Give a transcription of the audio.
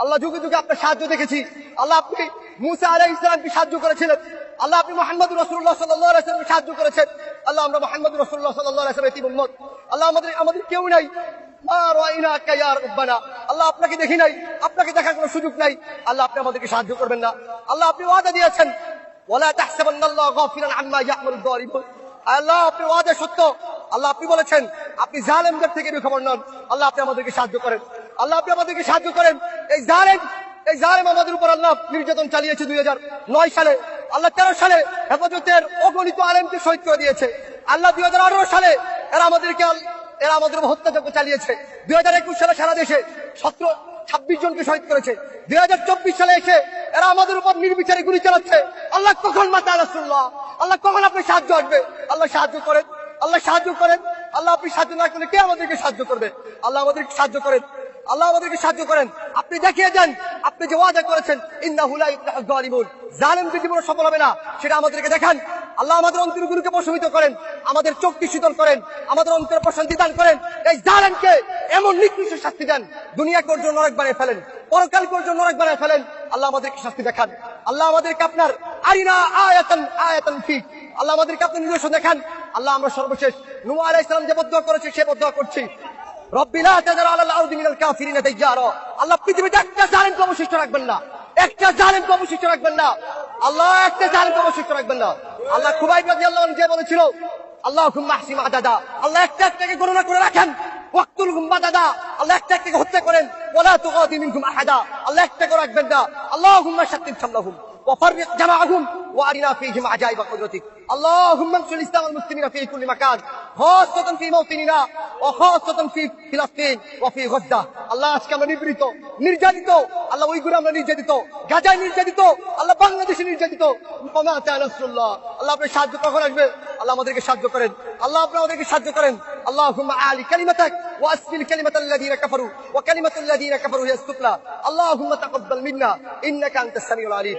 আল্লাহ যুগে যুগে আপনার সাহায্য দেখেছি। আল্লাহ আপনি মুসা আলাইহিস সালামকে সাহায্য করেছিলেন। আল্লাহ আপনি মুহাম্মদ রাসূলুল্লাহ সাল্লাল্লাহু আলাইহি ওয়াসাল্লামকে সাহায্য করেছেন। আল্লাহ আমরা মুহাম্মদ রাসূলুল্লাহ সাল্লাল্লাহু আলাইহি ওয়াসাল্লামের উম্মত। আল্লাহ আমাদের কেউ নাই। আল্লাহ আপনাকে দেখি নাই, আপনাকে দেখার কোনো সুযোগ নাই। আল্লাহ আপনি আমাদেরকে সাহায্য করবেন না। আল্লাহ আপনি ওয়াদা দিয়েছেন, ওয়ালা তাহসাবান্নাল্লাহা গাফিলান আম্মা ইয়া'মালুয যালিমুন। আল্লাহ আপনি ওয়াদা সত্য। আল্লাহ আপনি বলেছেন আপনি জালেমদের থেকে বেখবর নন। আল্লাহ আপনি আমাদেরকে সাহায্য করেন। আল্লাহ আপনি আমাদেরকে সাহায্য করেন। এই জালেম আমাদের উপর আল্লাহ নির্যাতন চালিয়েছে 2009 সালে। আল্লাহ 13 সালে হেফাজতের অগণিত আলেমকে শহীদ করে দিয়েছে। আল্লাহ 2018 সালে এরা আমাদের উপর হত্যাযজ্ঞ চালিয়েছে। 2021 সালে সারা দেশে 26 জনকে শহীদ করেছে। 2024 সালে এসে এরা আমাদের উপর নির্বিচারে গুলি চালাচ্ছে। আল্লাহ কখন মাতা রাসূলুল্লাহ, আল্লাহ কখন আপনি সাহায্য আসবে? আল্লাহ সাহায্য করেন, আল্লাহ সাহায্য করেন। আল্লাহ আপনি সাহায্য না করলে কে আমাদেরকে সাহায্য করবে? আল্লাহ আমাদেরকে সাহায্য করেন, আল্লাহ আমাদেরকে সাহায্য করেন। আপনি দেখিয়ে দেন, আপনি যে ওয়াদা করেছেন ইন্নাহু লা ইফলাহুয যালিমুন, জালেমদের জীবনে সফল হবে না, সেটা আমাদেরকে দেখান। আল্লাহ আমাদের অন্তরগুলোকে প্রশমিত করেন, আমাদের চোখকে শীতল করেন, আমাদের অন্তরে প্রশান্তি দান করেন। এই জালেমকে এমন নিকৃষ্ট শাস্তি দেন, দুনিয়াকে ওর জন্য নরক বানিয়ে ফেলেন, পরকালকে ওর জন্য নরক বানিয়ে ফেলেন। আল্লাহ আমাদেরকে শাস্তি দেখান। আল্লাহ আমাদেরকে আপনার আরিনা আয়াতান ফিক, আল্লাহ আমাদেরকে আপনার নিদর্শন দেখান। আল্লাহ আমরা সর্বশেষ নূহ আলাইহিস সালাম যে বদদুয়া করেছে সে বদদুয়া করছি, রব্বি লা তাযার আলাল আরদি মিনাল কাফিরিনা দাইয়ারা। আল্লাহ পৃথিবীতে একটা জালেমকে অবশিষ্ট রাখবেন না, একটা জালেমকে অবশিষ্ট রাখবেন না। আল্লাহ একটা জালেমকে অবশিষ্ট রাখবেন না। আল্লাহ খুবাইব রাদিয়াল্লাহু আনহু যে বলেছিল আল্লাহুম্মা আহসিন আদাদা, আল্লাহ একটা একটাকে গণনা করে রাখেন। ওয়াক্তুলহুম বাদাদা, আল্লাহ একটা একটাকে হত্যা করেন। ওয়ালা তুগাদি মিনহুম আহাদা, আল্লাহ একটা করে রাখবেন না। আল্লাহুম্মা শাত্তিত শামলাহুম وفرق جمعهم وارنا فيهم عجائب قدرتك. اللهم انصر الاسلام والمسلمين في كل مكان، خاصة في موطننا وخاصة في فلسطين وفي غزة. আল্লাহ আজকে আমরা নিপীড়িত, নির্যাতিত। আল্লাহ ওইগুলো আমরা নির্যাতিত, গাজায় নির্যাতিত, আল্লাহ বাংলাদেশে নির্যাতিত। আল্লাহ আপনার সাহায্য কখন আসবে? আল্লাহ আমাদেরকে সাহায্য করেন, আল্লাহ আপনি আমাদেরকে সাহায্য করেন। আল্লাহুম্মা আলি কালিমাতাক ওয়া আসফিল কালিমাতাল্লাযীনা কাফারু ওয়া কালিমাতুল্লাযীনা কাফারু হিয়া আস-সুফলা। আল্লাহুম্মা তাকাব্বাল মিন্না ইন্নাকা আনতাস সামিউল আলিম।